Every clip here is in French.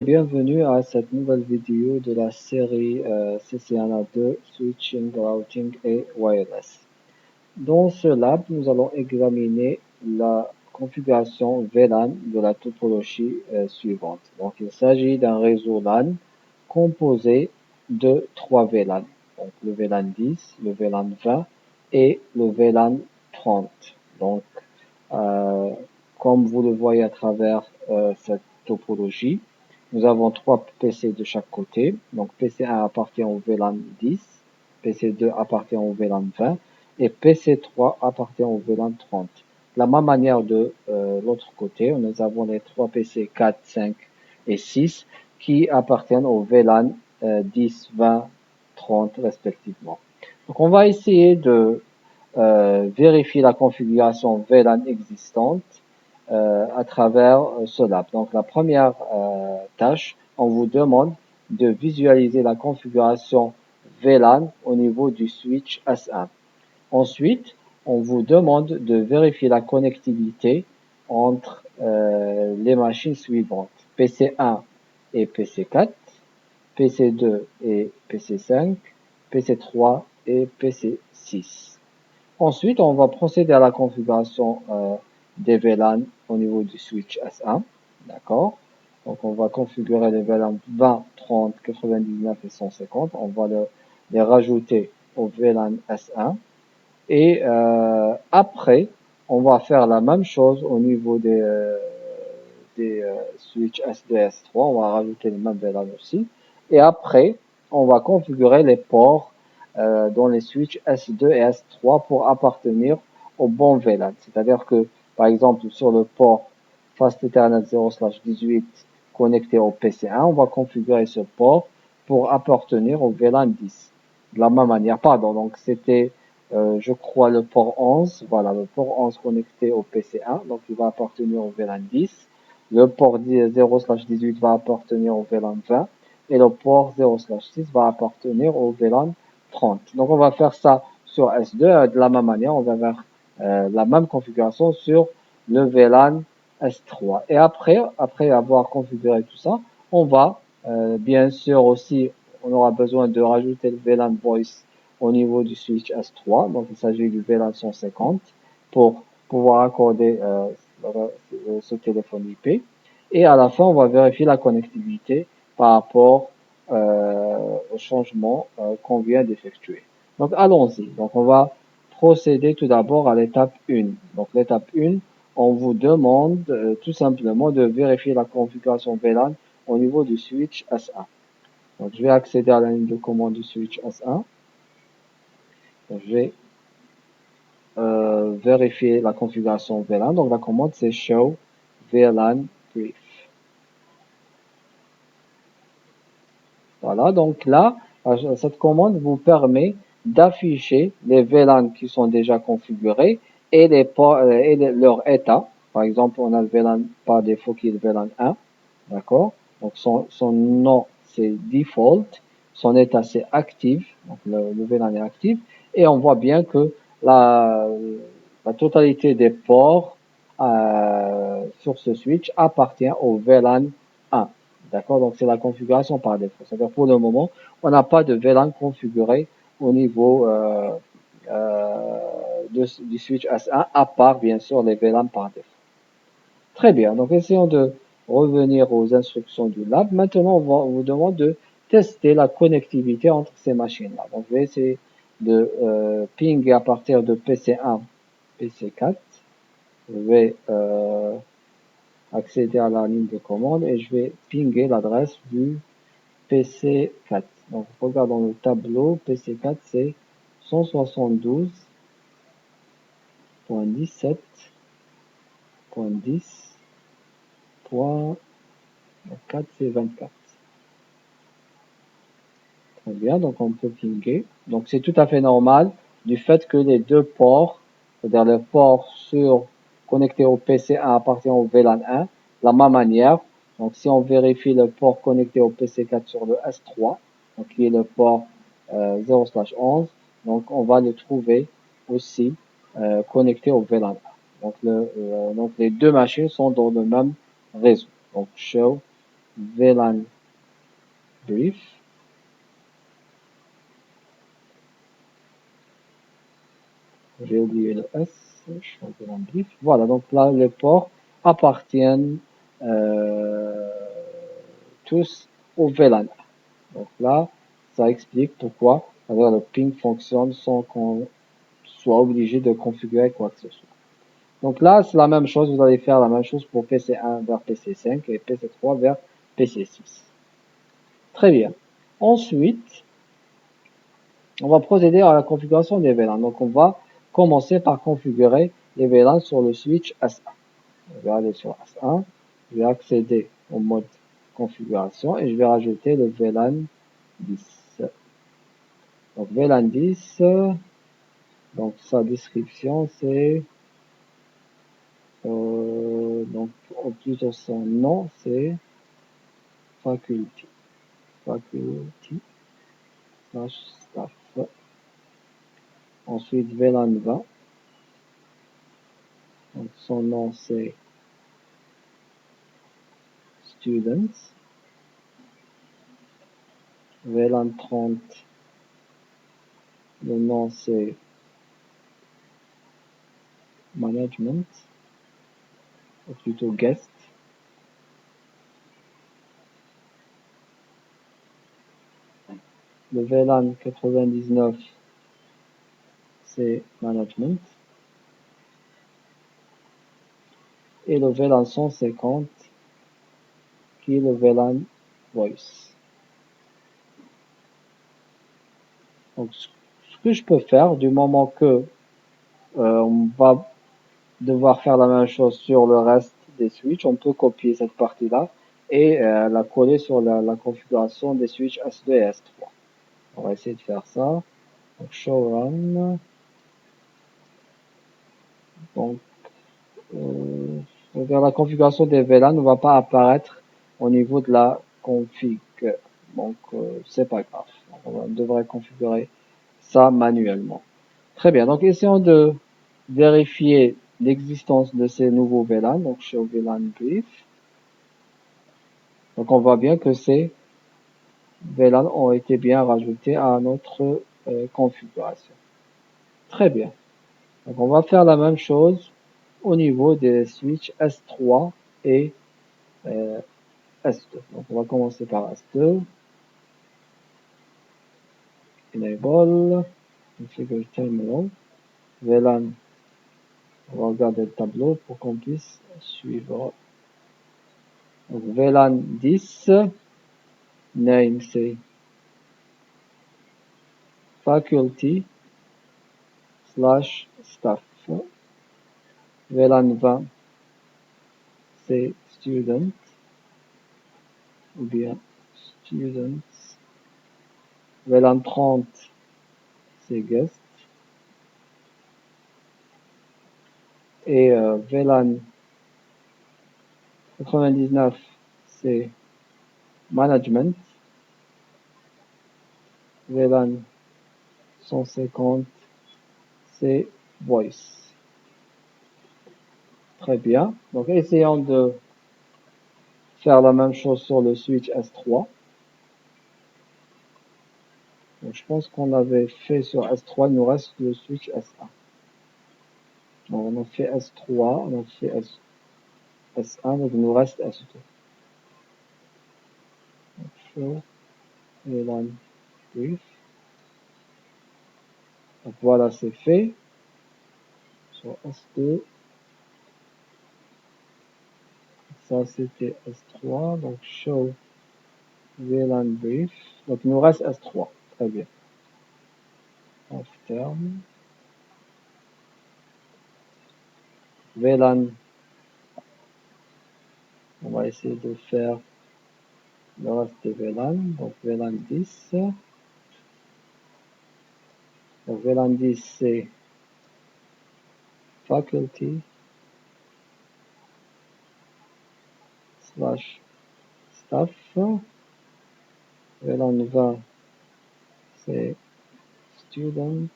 Bienvenue à cette nouvelle vidéo de la série CCNA2 Switching, Routing et Wireless. Dans ce lab, nous allons examiner la configuration VLAN de la topologie suivante. Donc, il s'agit d'un réseau LAN composé de 3 VLAN. Donc, le VLAN 10, le VLAN 20 et le VLAN 30. Donc, comme vous le voyez à travers cette topologie, nous avons 3 PC de chaque côté. Donc, PC1 appartient au VLAN 10, PC2 appartient au VLAN 20 et PC3 appartient au VLAN 30. De la même manière de l'autre côté, nous avons les 3 PC 4, 5 et 6 qui appartiennent au VLAN 10, 20, 30 respectivement. Donc, on va essayer de vérifier la configuration VLAN existante à travers ce lab. Donc, la première tâche, on vous demande de visualiser la configuration VLAN au niveau du switch S1. Ensuite, on vous demande de vérifier la connectivité entre les machines suivantes, PC1 et PC4, PC2 et PC5, PC3 et PC6. Ensuite, on va procéder à la configuration des VLAN au niveau du switch S1. D'accord? Donc, on va configurer les VLAN 20, 30, 99 et 150. On va les rajouter au VLAN S1. Et après, on va faire la même chose au niveau des switch S2 et S3. On va rajouter les mêmes VLAN aussi. Et après, on va configurer les ports dans les switches S2 et S3 pour appartenir au bon VLAN. C'est-à-dire que, par exemple, sur le port Fast Ethernet 0/18 connecté au PC1, on va configurer ce port pour appartenir au VLAN 10. De la même manière, pardon, donc c'était, je crois, le port 11. Voilà, le port 11 connecté au PC1, donc il va appartenir au VLAN 10. Le port 0/18 va appartenir au VLAN 20 et le port 0/6 va appartenir au VLAN 30. Donc, on va faire ça sur S2. De la même manière, on va faire la même configuration sur le VLAN S3. Et après avoir configuré tout ça, on va, bien sûr aussi, on aura besoin de rajouter le VLAN Voice au niveau du switch S3. Donc, il s'agit du VLAN 150 pour pouvoir accorder ce téléphone IP. Et à la fin, on va vérifier la connectivité par rapport au changement qu'on vient d'effectuer. Donc, allons-y. Donc, on va procéder tout d'abord à l'étape 1. Donc, l'étape 1, on vous demande tout simplement de vérifier la configuration VLAN au niveau du switch S1. Donc, je vais accéder à la ligne de commande du switch S1. Donc, je vais vérifier la configuration VLAN. Donc, la commande, c'est show VLAN brief. Voilà, donc là, cette commande vous permet d'afficher les VLAN qui sont déjà configurés et, leur état. Par exemple, on a le VLAN par défaut qui est le VLAN 1, d'accord? Donc son nom c'est default, son état c'est active, donc le VLAN est actif, et on voit bien que la totalité des ports sur ce switch appartient au VLAN 1. D'accord? Donc, c'est la configuration par défaut. C'est-à-dire, pour le moment, on n'a pas de VLAN configuré au niveau du switch S1, à part, bien sûr, les VLAN par défaut. Très bien. Donc, essayons de revenir aux instructions du lab. Maintenant, on vous demande de tester la connectivité entre ces machines-là. Donc, je vais essayer de pinguer à partir de PC1, PC4. Je vais accéder à la ligne de commande et je vais pinguer l'adresse du PC4. Donc, regardons le tableau. PC4, c'est 172.17.10.4, c'est 24. Très bien, donc on peut pinguer. Donc, c'est tout à fait normal du fait que les deux ports, c'est-à-dire le port connecté au PC1 appartient au VLAN 1, de la même manière. Donc, si on vérifie le port connecté au PC4 sur le S3, donc qui est le port 0/11, donc on va le trouver aussi connecté au VLAN 1. Donc, les deux machines sont dans le même réseau. Donc, show VLAN brief. J'ai oublié le S, je fais VLAN brief. Voilà, donc là, les ports appartiennent tous au VLAN. Donc là, ça explique pourquoi le ping fonctionne sans qu'on soit obligé de configurer quoi que ce soit. Donc là, c'est la même chose, vous allez faire la même chose pour PC1 vers PC5 et PC3 vers PC6. Très bien. Ensuite, on va procéder à la configuration des VLAN. Donc on va commencer par configurer les VLAN sur le switch S1. Je vais aller sur S1, je vais accéder au mode configuration et je vais rajouter le VLAN 10. Donc VLAN 10, donc sa description c'est donc plutôt son nom c'est faculty slash staff. Ensuite VLAN 20, donc son nom c'est students. VLAN 30, le nom c'est management, ou plutôt guest. Le VLAN 99, c'est management. Et le VLAN 150, qui est le VLAN voice. Donc, ce que je peux faire, du moment que on va devoir faire la même chose sur le reste des switches, on peut copier cette partie-là et la coller sur la configuration des switches S2 et S3. On va essayer de faire ça. Donc, show run. Donc, la configuration des VLAN ne va pas apparaître au niveau de la config. Donc, c'est pas grave. On devrait configurer ça manuellement. Très bien. Donc, essayons de vérifier l'existence de ces nouveaux VLAN. Donc, show VLAN brief. Donc, on voit bien que ces VLAN ont été bien rajoutés à notre configuration. Très bien. Donc, on va faire la même chose au niveau des switches S3 et S2. Donc, on va commencer par S2. Enable. Configure terminal. VLAN. On va regarder le tableau pour qu'on puisse suivre. Donc, VLAN 10. Name, c'est faculty slash staff. VLAN 20, c'est student ou bien students. VLAN 30, c'est guest. Et VLAN 99, c'est management. VLAN 150, c'est voice. Très bien. Donc, essayons de faire la même chose sur le switch S3. Donc, je pense qu'on avait fait sur S3, il nous reste le switch S1. Donc, on a fait S3, on a fait S1, donc il nous reste S2. Donc, show VLAN brief. Donc, voilà, c'est fait. Sur S2. Ça, c'était S3. Donc, show VLAN brief. Donc, il nous reste S3. Très bien. Off term. VLAN. On va essayer de faire le reste des VLAN. Donc, VLAN 10. Donc, VLAN 10, c'est faculty slash staff. VLAN 20, c'est students.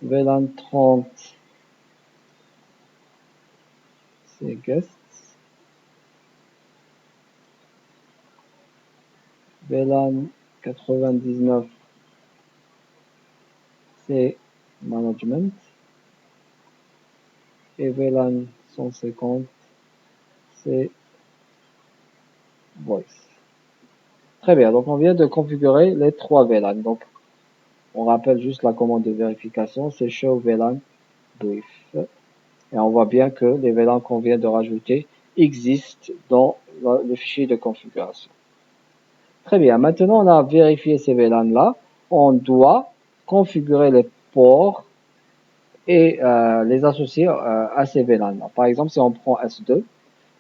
VLAN 30, c'est guests. VLAN 99, c'est management. Et VLAN 150, c'est voice. Très bien, donc on vient de configurer les trois VLAN. Donc on rappelle juste la commande de vérification, c'est show VLAN brief. Et on voit bien que les VLAN qu'on vient de rajouter existent dans le fichier de configuration. Très bien, maintenant on a vérifié ces VLAN là, on doit configurer les ports et les associer à ces VLAN là. Par exemple, si on prend S2,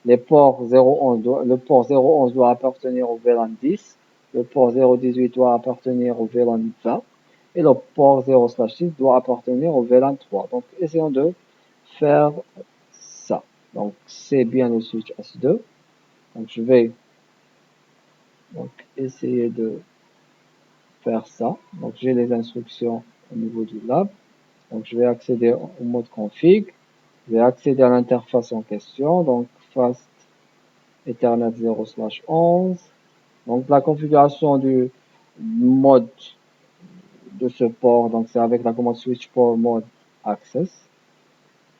les ports 011 le port 011 doit appartenir au VLAN 10, le port 018 doit appartenir au VLAN 20 et le port 0/6 doit appartenir au VLAN 3. Donc essayons de faire ça. Donc c'est bien le switch S2. Donc je vais essayer de faire ça. Donc j'ai les instructions au niveau du lab. Donc je vais accéder au mode config. Je vais accéder à l'interface en question. Donc fast Ethernet 0/11. Donc la configuration du mode de ce port, donc c'est avec la commande switch port mode access.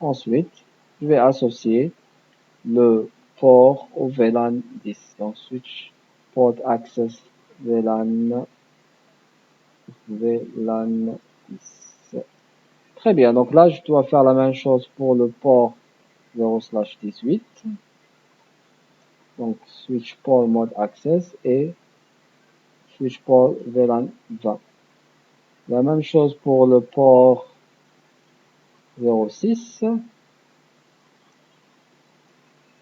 Ensuite, je vais associer le port au VLAN 10. Donc switch port access VLAN 10. Très bien, donc là je dois faire la même chose pour le port 0/18. Donc switch port mode access et switch port VLAN 20. La même chose pour le port 06.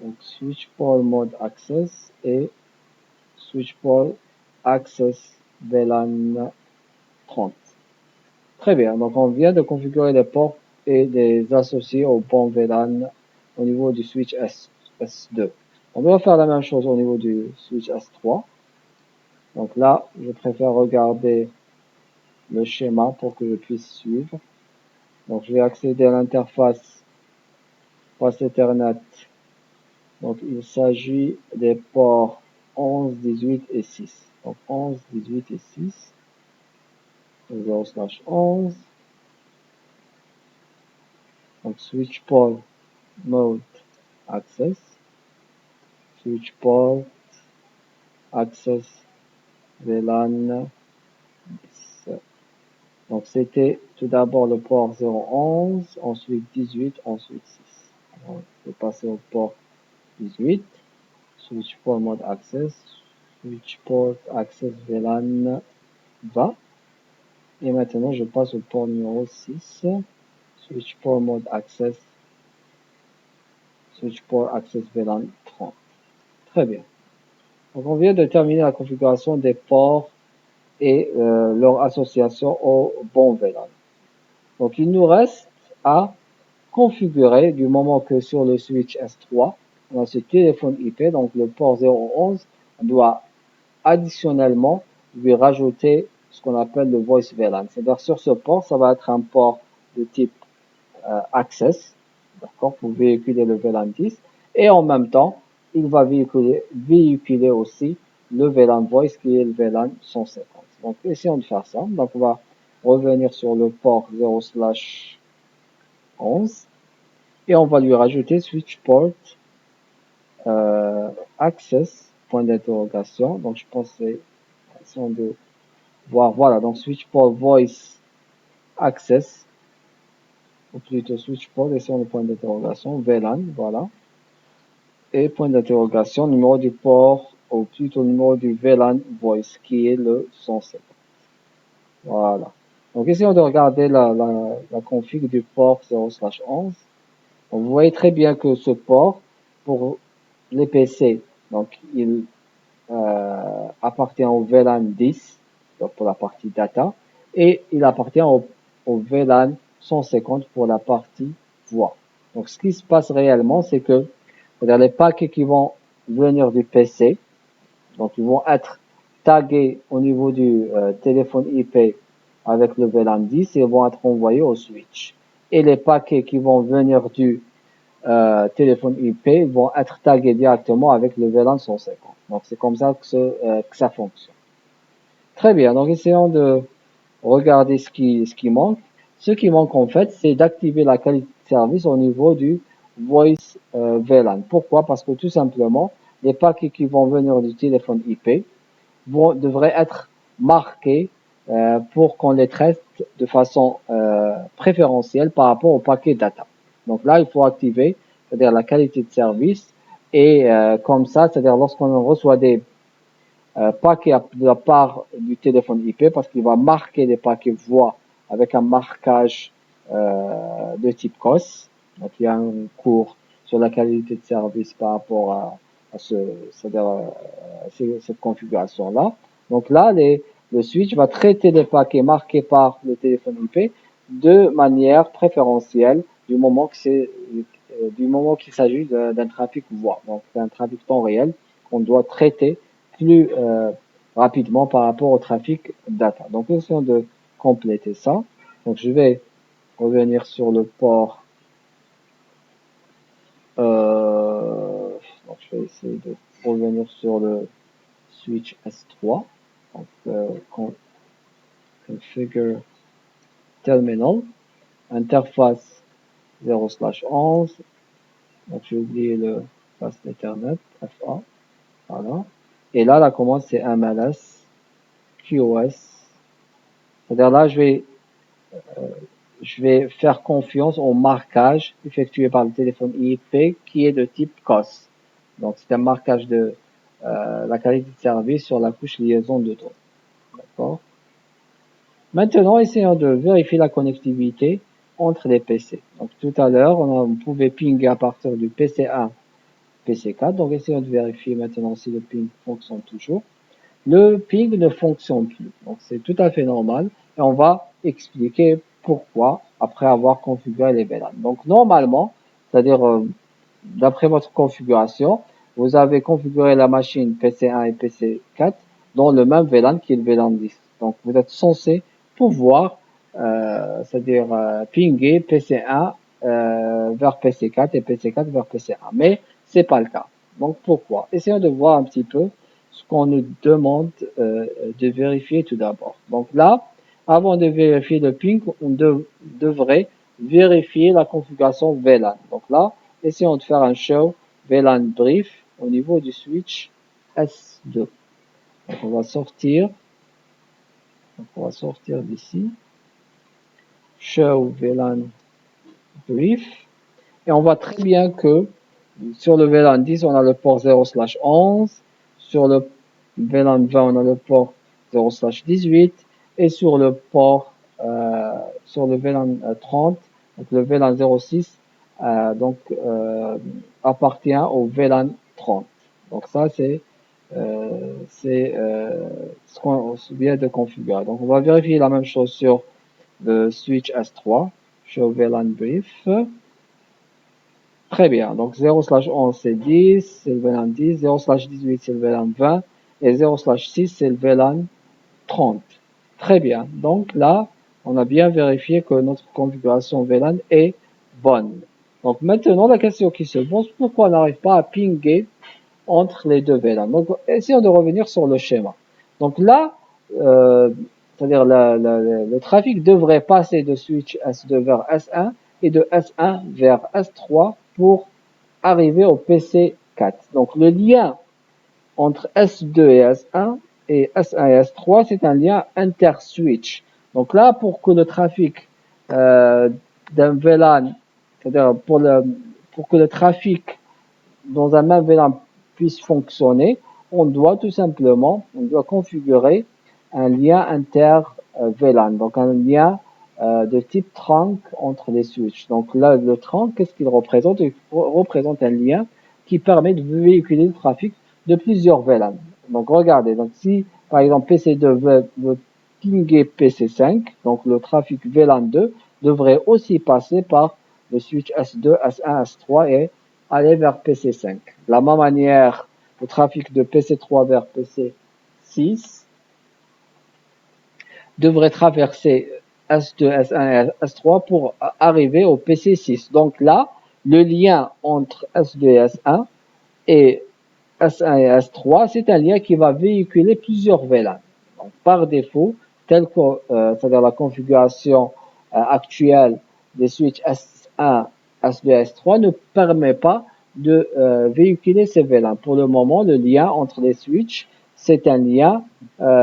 Donc switch port mode access et switch port access VLAN 30. Très bien, donc on vient de configurer les ports et les associer au bon VLAN au niveau du switch S2. On doit faire la même chose au niveau du switch S3. Donc là, je préfère regarder le schéma pour que je puisse suivre. Donc je vais accéder à l'interface Pass Ethernet. Donc il s'agit des ports 11, 18 et 6. Donc 11, 18 et 6. 0/11. Donc switch port mode access. Switch port access VLAN 10. Donc c'était tout d'abord le port 011, ensuite 18, ensuite 6. Donc, je vais passer au port 18. Switch port mode access. Switch port access VLAN 20. Et maintenant je passe au port numéro 6. Switch port mode access. Switch port access VLAN 30. Très bien. Donc on vient de terminer la configuration des ports et leur association au bon VLAN. Donc il nous reste à configurer du moment que sur le switch S3, on a ce téléphone IP, donc le port 011, on doit additionnellement lui rajouter ce qu'on appelle le voice VLAN. C'est-à-dire sur ce port, ça va être un port de type access, d'accord, pour véhiculer le VLAN 10, et en même temps, il va véhiculer aussi le VLAN voice qui est le VLAN 150. Donc essayons de faire ça. Donc on va revenir sur le port 0/11 et on va lui rajouter switch port access point d'interrogation. Donc je pense que c'est de voir, voilà, donc switch port voice access, ou plutôt switch port, essayons le point d'interrogation, VLAN, voilà, et point d'interrogation, numéro du port, ou plutôt numéro du VLAN voice, qui est le 107. Voilà. Donc essayons de regarder la config du port 0/11. Donc, vous voyez très bien que ce port, pour les PC, donc il appartient au VLAN 10, donc pour la partie data, et il appartient au VLAN 150 pour la partie voix. Donc ce qui se passe réellement, c'est que les paquets qui vont venir du PC, donc ils vont être tagués au niveau du téléphone IP avec le VLAN 10 et vont être envoyés au switch. Et les paquets qui vont venir du téléphones IP vont être tagués directement avec le VLAN 150. Donc c'est comme ça que ça fonctionne. Très bien, donc essayons de regarder ce qui manque. Ce qui manque en fait, c'est d'activer la qualité de service au niveau du Voice VLAN. Pourquoi? Parce que tout simplement, les paquets qui vont venir du téléphone IP devraient être marqués pour qu'on les traite de façon préférentielle par rapport au paquet data. Donc là, il faut activer, c'est-à-dire la qualité de service, et comme ça, c'est-à-dire lorsqu'on reçoit des paquets de la part du téléphone IP, parce qu'il va marquer les paquets voix avec un marquage de type COS. Donc il y a un cours sur la qualité de service par rapport à c'est-à-dire cette configuration-là. Donc là, le switch va traiter les paquets marqués par le téléphone IP de manière préférentielle du moment qu'il s'agit d'un trafic voix. Donc c'est un trafic temps réel qu'on doit traiter plus rapidement par rapport au trafic data. Donc essayons de compléter ça. Donc je vais revenir sur le port. Donc je vais essayer de revenir sur le switch S3. Donc configure terminal, interface 0/11. Donc j'ai oublié le Fast Ethernet, FA. Voilà. Et là, la commande c'est MLS, QoS. C'est-à-dire là, je vais faire confiance au marquage effectué par le téléphone IP qui est de type COS. Donc c'est un marquage de la qualité de service sur la couche liaison de données. D'accord. Maintenant, essayons de vérifier la connectivité entre les PC. Donc tout à l'heure, on pouvait pinguer à partir du PC1, PC4. Donc essayons de vérifier maintenant si le ping fonctionne toujours. Le ping ne fonctionne plus. Donc c'est tout à fait normal et on va expliquer pourquoi après avoir configuré les VLAN. Donc normalement, c'est-à-dire d'après votre configuration, vous avez configuré la machine PC1 et PC4 dans le même VLAN qui est le VLAN 10. Donc vous êtes censé pouvoir, c'est-à-dire pinguer PC1 vers PC4 et PC4 vers PC1. Mais c'est pas le cas. Donc pourquoi? Essayons de voir un petit peu ce qu'on nous demande de vérifier tout d'abord. Donc là, avant de vérifier le ping, on devrait vérifier la configuration VLAN. Donc là, essayons de faire un show VLAN brief au niveau du switch S2. Donc on va sortir. Donc on va sortir d'ici. Show VLAN brief. Et on voit très bien que sur le VLAN 10, on a le port 0/11. Sur le VLAN 20, on a le port 0/18. Et sur le port, sur le VLAN 30, donc le VLAN 06, appartient au VLAN 30. Donc ça, c'est ce qu'on vient de configurer. Donc on va vérifier la même chose sur le switch S3, show VLAN brief. Très bien. Donc 0/11 c'est 10, c'est le VLAN 10, 0/18 c'est le VLAN 20 et 0/6 c'est le VLAN 30. Très bien. Donc là, on a bien vérifié que notre configuration VLAN est bonne. Donc maintenant, la question qui se pose, pourquoi on n'arrive pas à pinguer entre les deux VLAN? Donc essayons de revenir sur le schéma. Donc là, c'est-à-dire le trafic devrait passer de switch S2 vers S1 et de S1 vers S3 pour arriver au PC4. Donc le lien entre S2 et S1 et S1 et S3, c'est un lien inter-switch. Donc là, pour que le trafic d'un VLAN, c'est-à-dire pour que le trafic dans un même VLAN puisse fonctionner, on doit configurer un lien inter-VLAN, donc un lien de type trunk entre les switches. Donc là, le trunk, qu'est-ce qu'il représente? Il représente un lien qui permet de véhiculer le trafic de plusieurs VLAN. Donc regardez, donc si par exemple PC2 veut pinguer PC5, donc le trafic VLAN 2 devrait aussi passer par le switch S2, S1, S3 et aller vers PC5. De la même manière, le trafic de PC3 vers PC6 devrait traverser S2, S1 et S3 pour arriver au PC6. Donc là, le lien entre S2 et S1 et S1 et S3, c'est un lien qui va véhiculer plusieurs VLAN. Donc, par défaut, c'est-à-dire la configuration actuelle des switches S1, S2 et S3 ne permet pas de véhiculer ces VLAN. Pour le moment, le lien entre les switches, c'est un lien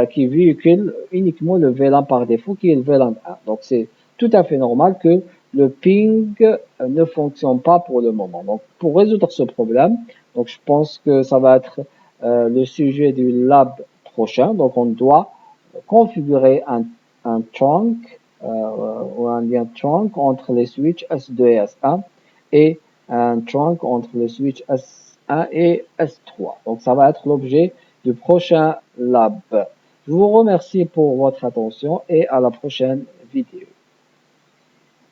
qui véhicule uniquement le VLAN par défaut, qui est le VLAN 1. Donc, c'est tout à fait normal que le ping ne fonctionne pas pour le moment. Donc, pour résoudre ce problème, donc je pense que ça va être le sujet du lab prochain. Donc, on doit configurer un trunk ou un lien trunk entre les switches S2 et S1 et un trunk entre les switches S1 et S3. Donc, ça va être l'objet du prochain lab. Je vous remercie pour votre attention et à la prochaine vidéo.